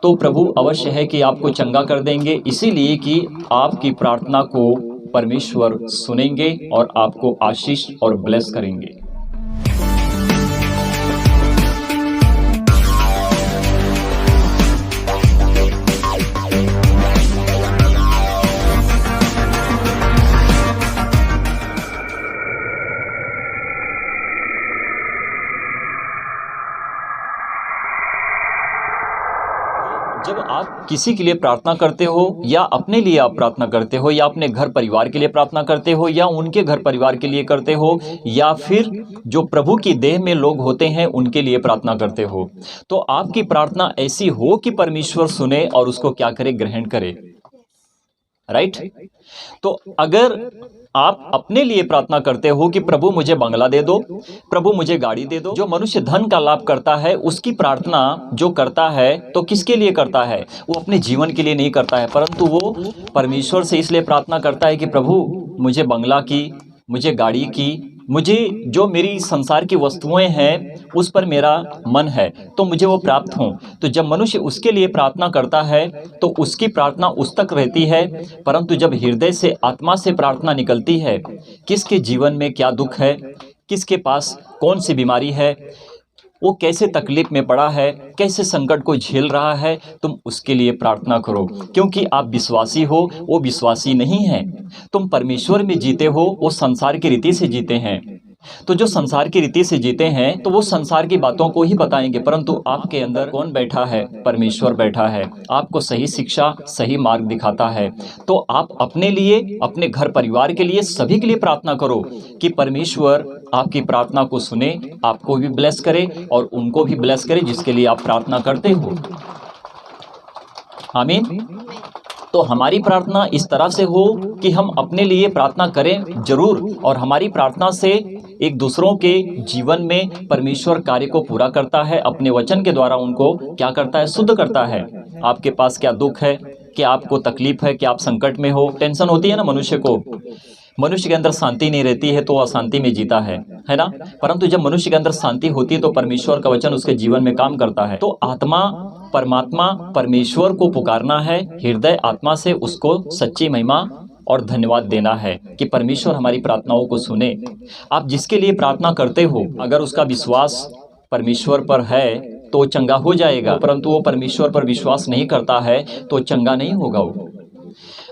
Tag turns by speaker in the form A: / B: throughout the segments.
A: तो प्रभु अवश्य है कि आपको चंगा कर देंगे, इसीलिए कि आपकी प्रार्थना को परमेश्वर सुनेंगे और आपको आशीष और ब्लेस करेंगे। जब आप किसी के लिए प्रार्थना करते हो या अपने लिए आप प्रार्थना करते हो या अपने घर परिवार के लिए प्रार्थना करते हो या उनके घर परिवार के लिए करते हो या फिर जो प्रभु की देह में लोग होते हैं उनके लिए प्रार्थना करते हो, तो आपकी प्रार्थना ऐसी हो कि परमेश्वर सुने और उसको क्या करे, ग्रहण करे। राइट? तो अगर आप अपने लिए प्रार्थना करते हो कि प्रभु मुझे बंगला दे दो, प्रभु मुझे गाड़ी दे दो, जो मनुष्य धन का लाभ करता है उसकी प्रार्थना जो करता है तो किसके लिए करता है? वो अपने जीवन के लिए नहीं करता है, परंतु वो परमेश्वर से इसलिए प्रार्थना करता है कि प्रभु मुझे बंगला की, मुझे गाड़ी की, मुझे जो मेरी संसार की वस्तुएं हैं उस पर मेरा मन है तो मुझे वो प्राप्त हों। तो जब मनुष्य उसके लिए प्रार्थना करता है तो उसकी प्रार्थना उस तक रहती है, परंतु जब हृदय से आत्मा से प्रार्थना निकलती है, किसके जीवन में क्या दुख है, किसके पास कौन सी बीमारी है, वो कैसे तकलीफ में पड़ा है, कैसे संकट को झेल रहा है, तुम उसके लिए प्रार्थना करो, क्योंकि आप विश्वासी हो, वो विश्वासी नहीं है। तुम परमेश्वर में जीते हो, वो संसार की रीति से जीते हैं। तो जो संसार की रीति से जीते हैं तो वो संसार की बातों को ही बताएंगे, परंतु आपके अंदर कौन बैठा है? परमेश्वर बैठा है, आपको सही शिक्षा, सही मार्ग दिखाता है। तो आप अपने लिए, अपने घर परिवार के लिए, सभी के लिए प्रार्थना करो कि परमेश्वर आपकी प्रार्थना को सुने, आपको भी ब्लेस करे और उनको भी ब्लेस करे जिसके लिए आप प्रार्थना करते हो। आमीन। तो हमारी प्रार्थना इस तरह से हो कि हम अपने लिए प्रार्थना करें जरूर, और हमारी प्रार्थना से एक दूसरों के जीवन में परमेश्वर कार्य को पूरा करता है, अपने वचन के द्वारा उनको क्या करता है? शुद्ध करता है। आपके पास क्या दुख है, क्या आपको तकलीफ है, क्या आप संकट में हो? टेंशन होती है ना मनुष्य को, मनुष्य के अंदर शांति नहीं रहती है तो अशांति में जीता है ना। परंतु जब मनुष्य के अंदर शांति होती है तो परमेश्वर का वचन उसके जीवन में काम करता है। तो आत्मा, परमात्मा, परमेश्वर को पुकारना है, हृदय आत्मा से उसको सच्ची महिमा और धन्यवाद देना है कि परमेश्वर हमारी प्रार्थनाओं को सुने। आप जिसके लिए प्रार्थना करते हो, अगर उसका विश्वास परमेश्वर पर है तो चंगा हो जाएगा, परंतु वो परमेश्वर पर विश्वास नहीं करता है तो चंगा नहीं होगा। वो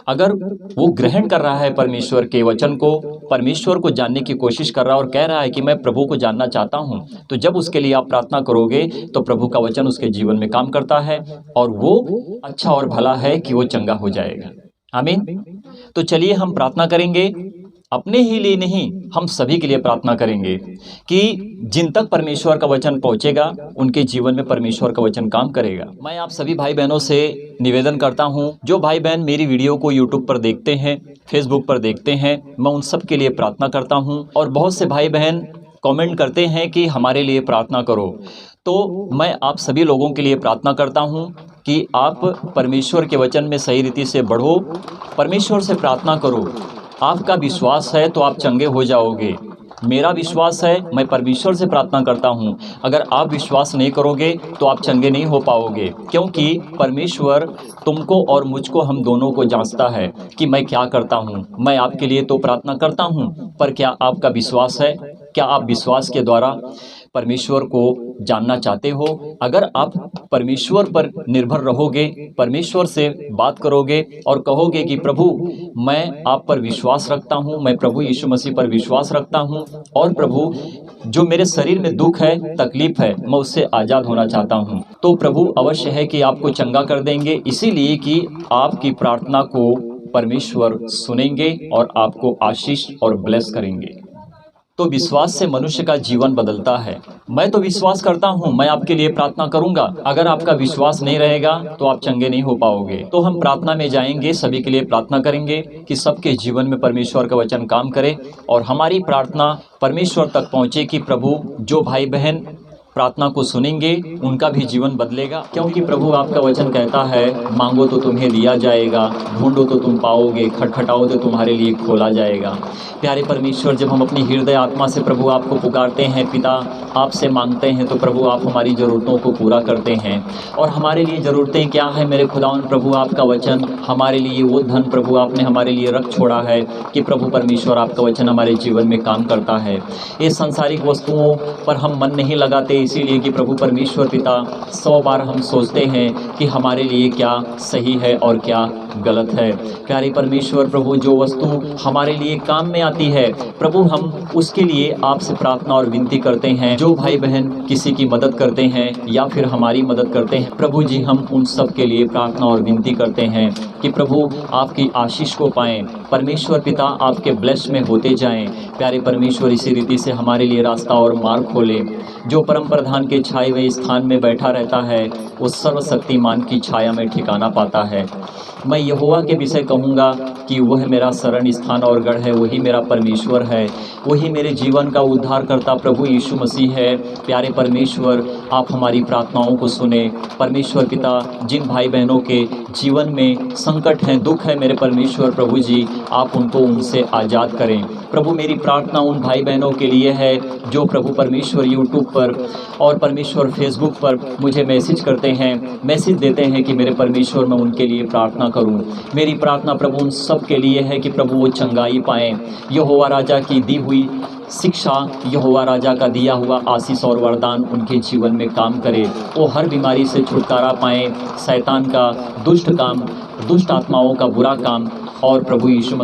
A: अगर वो ग्रहण कर रहा है परमेश्वर के वचन को, परमेश्वर को जानने की कोशिश कर रहा है और कह रहा है कि मैं प्रभु को जानना चाहता हूं, तो जब उसके लिए आप प्रार्थना करोगे तो प्रभु का वचन उसके जीवन में काम करता है और वो अच्छा और भला है कि वो चंगा हो जाएगा। आमीन। तो चलिए हम प्रार्थना करेंगे, अपने ही लिए नहीं, हम सभी के लिए प्रार्थना करेंगे कि जिन तक परमेश्वर का वचन पहुंचेगा उनके जीवन में परमेश्वर का वचन काम करेगा। मैं आप सभी भाई बहनों से निवेदन करता हूं, जो भाई बहन मेरी वीडियो को यूट्यूब पर देखते हैं, फेसबुक पर देखते हैं, मैं उन सब के लिए प्रार्थना करता हूं। और बहुत से भाई बहन कमेंट करते हैं कि हमारे लिए प्रार्थना करो, तो मैं आप सभी लोगों के लिए प्रार्थना करता हूं कि आप परमेश्वर के वचन में सही रीति से बढ़ो, परमेश्वर से प्रार्थना करो। आपका विश्वास है तो आप चंगे हो जाओगे। मेरा विश्वास है, मैं परमेश्वर से प्रार्थना करता हूं। अगर आप विश्वास नहीं करोगे तो आप चंगे नहीं हो पाओगे, क्योंकि परमेश्वर तुमको और मुझको, हम दोनों को जांचता है कि मैं क्या करता हूं। मैं आपके लिए तो प्रार्थना करता हूं, पर क्या आपका विश्वास है? क्या आप विश्वास के द्वारा परमेश्वर को जानना चाहते हो? अगर आप परमेश्वर पर निर्भर रहोगे, परमेश्वर से बात करोगे और कहोगे कि प्रभु मैं आप पर विश्वास रखता हूं, मैं प्रभु यीशु मसीह पर विश्वास रखता हूं, और प्रभु जो मेरे शरीर में दुख है, तकलीफ है, मैं उससे आज़ाद होना चाहता हूं, तो प्रभु अवश्य है कि आपको चंगा कर देंगे, इसीलिए कि आपकी प्रार्थना को परमेश्वर सुनेंगे और आपको आशीष और ब्लेस करेंगे। तो विश्वास से मनुष्य का जीवन बदलता है। मैं तो विश्वास करता हूं, मैं आपके लिए प्रार्थना करूंगा। अगर आपका विश्वास नहीं रहेगा तो आप चंगे नहीं हो पाओगे। तो हम प्रार्थना में जाएंगे, सभी के लिए प्रार्थना करेंगे कि सबके जीवन में परमेश्वर का वचन काम करे और हमारी प्रार्थना परमेश्वर तक पहुंचे कि प्रभु जो भाई बहन प्रार्थना को सुनेंगे उनका भी जीवन बदलेगा, क्योंकि प्रभु आपका वचन कहता है, मांगो तो तुम्हें दिया जाएगा, ढूंढो तो तुम पाओगे, खटखटाओ तो तुम्हारे लिए खोला जाएगा। प्यारे परमेश्वर, जब हम अपनी हृदय आत्मा से प्रभु आपको पुकारते हैं, पिता आपसे मांगते हैं, तो प्रभु आप हमारी ज़रूरतों को पूरा करते हैं। और हमारे लिए ज़रूरतें क्या है मेरे खुदावन प्रभु? आपका वचन हमारे लिए वो धन प्रभु आपने हमारे लिए रख छोड़ा है कि प्रभु परमेश्वर आपका वचन हमारे जीवन में काम करता है। ये सांसारिक वस्तुओं पर हम मन नहीं लगाते, इसीलिए कि प्रभु परमेश्वर पिता 100 बार हम सोचते हैं कि हमारे लिए क्या सही है और क्या गलत है। प्यारे परमेश्वर प्रभु, जो वस्तु हमारे लिए काम में आती है प्रभु, हम उसके लिए आपसे प्रार्थना और विनती करते हैं। जो भाई बहन किसी की मदद करते हैं या फिर हमारी मदद करते हैं प्रभु जी, हम उन सब के लिए प्रार्थना और विनती करते हैं कि प्रभु आपकी आशीष को पाएं। परमेश्वर पिता आपके ब्लेस में होते जाएं। प्यारे परमेश्वर, इसी रीति से हमारे लिए रास्ता और मार्ग खोले। जो परम प्रधान के छाए हुए स्थान में बैठा रहता है वो सर्वशक्तिमान की छाया में ठिकाना पाता है। मैं यहोवा के विषय कहूँगा कि वह मेरा शरण स्थान और गढ़ है, वही मेरा परमेश्वर है, वही मेरे जीवन का उद्धारकर्ता प्रभु यीशु मसीह है। प्यारे परमेश्वर, आप हमारी प्रार्थनाओं को सुने। परमेश्वर पिता, जिन भाई बहनों के जीवन में संकट है, दुख है, मेरे परमेश्वर प्रभु जी, आप उनको उनसे आज़ाद करें। प्रभु, मेरी प्रार्थना उन भाई बहनों के लिए है जो प्रभु परमेश्वर यूट्यूब पर और परमेश्वर फेसबुक पर मुझे मैसेज करते हैं, मैसेज देते हैं कि मेरे परमेश्वर मैं उनके लिए प्रार्थना करूं। मेरी प्रार्थना प्रभु उन सब के लिए है कि प्रभु वो चंगाई पाएँ। यहोवा राजा की दी हुई शिक्षा, यहोवा राजा का दिया हुआ आशीष और वरदान उनके जीवन में काम करे। वो हर बीमारी से छुटकारा पाएँ, शैतान का दुष्ट काम, दुष्ट आत्माओं का बुरा काम, और प्रभु यीशु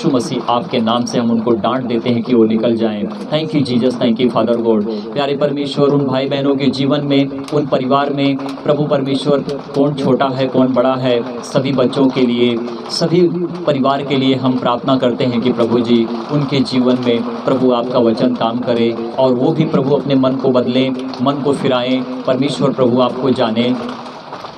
A: मसीह आपके नाम से हम उनको डांट देते हैं कि वो निकल जाएं। Thank you Jesus, thank you father God. प्यारे परमेश्वर, उन भाई बहनों के जीवन में, उन परिवार में प्रभु परमेश्वर, कौन छोटा है कौन बड़ा है, सभी बच्चों के लिए, सभी परिवार के लिए हम प्रार्थना करते हैं कि प्रभु जी उनके जीवन में प्रभु आपका वचन काम करे और वो भी प्रभु अपने मन को बदलें, मन को फिराएं। परमेश्वर प्रभु आपको जाने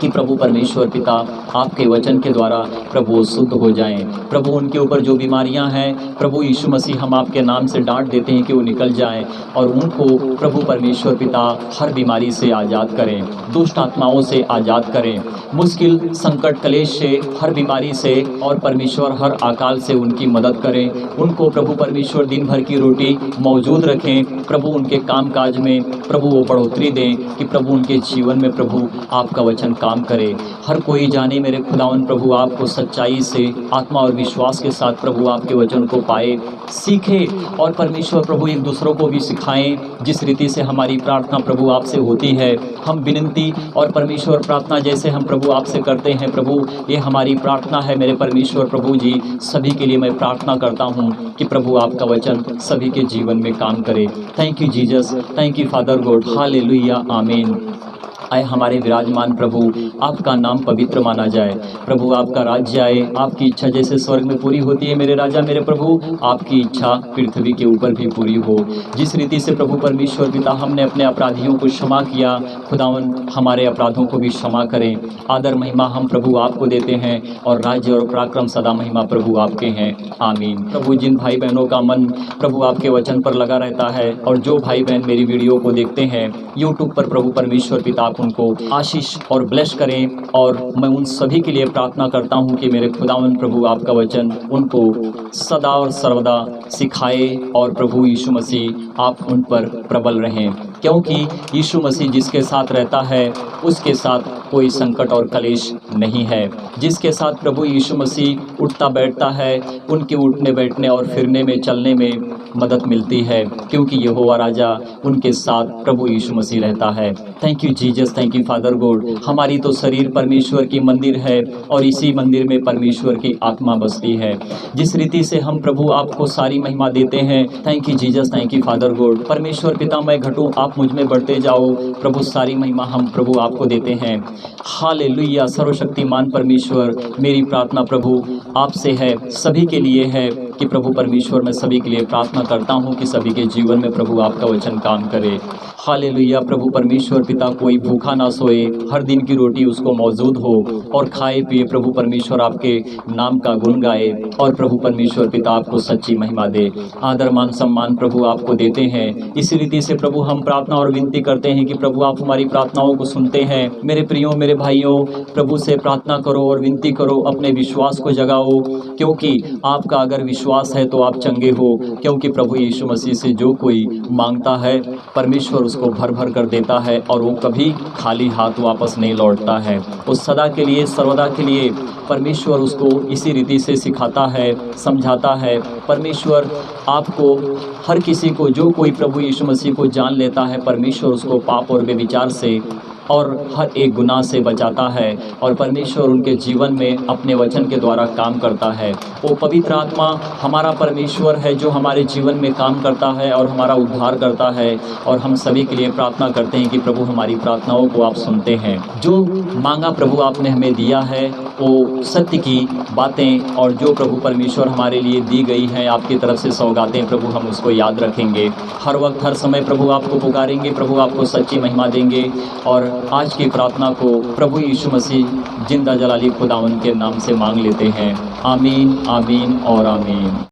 A: कि प्रभु परमेश्वर पिता आपके वचन के द्वारा प्रभु वो शुद्ध हो जाएं। प्रभु उनके ऊपर जो बीमारियां हैं प्रभु यीशु मसीह, हम आपके नाम से डांट देते हैं कि वो निकल जाएं और उनको प्रभु परमेश्वर पिता हर बीमारी से आज़ाद करें, दुष्ट आत्माओं से आज़ाद करें, मुश्किल संकट कलेश से, हर बीमारी से, और परमेश्वर हर अकाल से उनकी मदद करें। उनको प्रभु परमेश्वर दिन भर की रोटी मौजूद रखें। प्रभु उनके काम काज में प्रभु वो बढ़ोतरी दें कि प्रभु उनके जीवन में प्रभु आपका वचन काम करे। हर कोई जाने मेरे खुदावन प्रभु आपको सच्चाई से, आत्मा और विश्वास के साथ प्रभु आपके वचन को पाए, सीखे, और परमेश्वर प्रभु एक दूसरों को भी सिखाएं। जिस रीति से हमारी प्रार्थना प्रभु आपसे होती है, हम विनती और परमेश्वर प्रार्थना जैसे हम प्रभु आपसे करते हैं प्रभु, ये हमारी प्रार्थना है मेरे परमेश्वर प्रभु जी। सभी के लिए मैं प्रार्थना करता हूँ कि प्रभु आपका वचन सभी के जीवन में काम करे। Thank you Jesus, thank you father God, hallelujah, आमीन। आए हमारे विराजमान प्रभु, आपका नाम पवित्र माना जाए। प्रभु आपका राज्य आए, आपकी इच्छा जैसे स्वर्ग में पूरी होती है मेरे राजा मेरे प्रभु, आपकी इच्छा पृथ्वी के ऊपर भी पूरी हो। जिस रीति से प्रभु परमेश्वर पिता हमने अपने अपराधियों को क्षमा किया, खुदावन हमारे अपराधों को भी क्षमा करें। आदर महिमा हम प्रभु आपको देते हैं और राज्य और पराक्रम सदा महिमा प्रभु आपके हैं, आमीन। प्रभु जिन भाई बहनों का मन प्रभु आपके वचन पर लगा रहता है और जो भाई बहन मेरी वीडियो को देखते हैं यूट्यूब पर, प्रभु परमेश्वर पिता उनको आशीष और ब्लेस करें। और मैं उन सभी के लिए प्रार्थना करता हूं कि मेरे खुदावन प्रभु आपका वचन उनको सदा और सर्वदा सिखाए और प्रभु यीशु मसीह आप उन पर प्रबल रहें, क्योंकि यीशु मसीह जिसके साथ रहता है उसके साथ कोई संकट और कलेश नहीं है। जिसके साथ प्रभु यीशु मसीह उठता बैठता है, उनके उठने बैठने और फिरने में, चलने में मदद मिलती है, क्योंकि यहोवा राजा उनके साथ प्रभु यीशु मसीह रहता है। Thank you Jesus, thank you father God. हमारी तो शरीर परमेश्वर की मंदिर है और इसी मंदिर में परमेश्वर की आत्मा बसती है। जिस रीति से हम प्रभु आपको सारी महिमा देते हैं, thank you Jesus, thank you father God. परमेश्वर पिता मैं घटूं, आप मुझ में बढ़ते जाओ प्रभु, सारी महिमा हम प्रभु आपको देते हैं। हालेलुया। सर्वशक्तिमान परमेश्वर, मेरी प्रार्थना प्रभु आपसे है, सभी के लिए है कि प्रभु परमेश्वर मैं सभी के लिए प्रार्थना करता हूँ कि सभी के जीवन में प्रभु आपका वचन काम करे। हालेलुया। प्रभु परमेश्वर पिता कोई भूखा ना सोए, हर दिन की रोटी उसको मौजूद हो और खाए पिए प्रभु परमेश्वर आपके नाम का गुण गाए और प्रभु परमेश्वर पिता आपको सच्ची महिमा दे। आदर मान सम्मान प्रभु आपको देते हैं। इसी रीति से प्रभु हम प्रार्थना और विनती करते हैं कि प्रभु आप हमारी प्रार्थनाओं को सुनते हैं। मेरे प्रियो मेरे भाइयों, प्रभु से प्रार्थना करो और विनती करो, अपने विश्वास को जगाओ, क्योंकि आपका अगर विश्वास है तो आप चंगे हो। क्योंकि प्रभु यीशु मसीह से जो कोई मांगता है परमेश्वर उसको भर भर कर देता है और वो कभी खाली हाथ वापस नहीं लौटता है। वो सदा के लिए सर्वदा के लिए परमेश्वर उसको इसी रीति से सिखाता है, समझाता है। परमेश्वर आपको हर किसी को, जो कोई प्रभु यीशु मसीह को जान लेता है, परमेश्वर उसको पाप और बेविचार से और हर एक गुनाह से बचाता है और परमेश्वर उनके जीवन में अपने वचन के द्वारा काम करता है। वो पवित्र आत्मा हमारा परमेश्वर है जो हमारे जीवन में काम करता है और हमारा उद्धार करता है। और हम सभी के लिए प्रार्थना करते हैं कि प्रभु हमारी प्रार्थनाओं को आप सुनते हैं। जो मांगा प्रभु आपने हमें दिया है वो सत्य की बातें और जो प्रभु परमेश्वर हमारे लिए दी गई हैं आपकी तरफ से सौगातें, प्रभु हम उसको याद रखेंगे। हर वक्त हर समय प्रभु आपको पुकारेंगे, प्रभु आपको सच्ची महिमा देंगे। और आज की प्रार्थना को प्रभु यीशु मसीह जिंदा जलाली खुदावन के नाम से मांग लेते हैं। आमीन, आमीन और आमीन।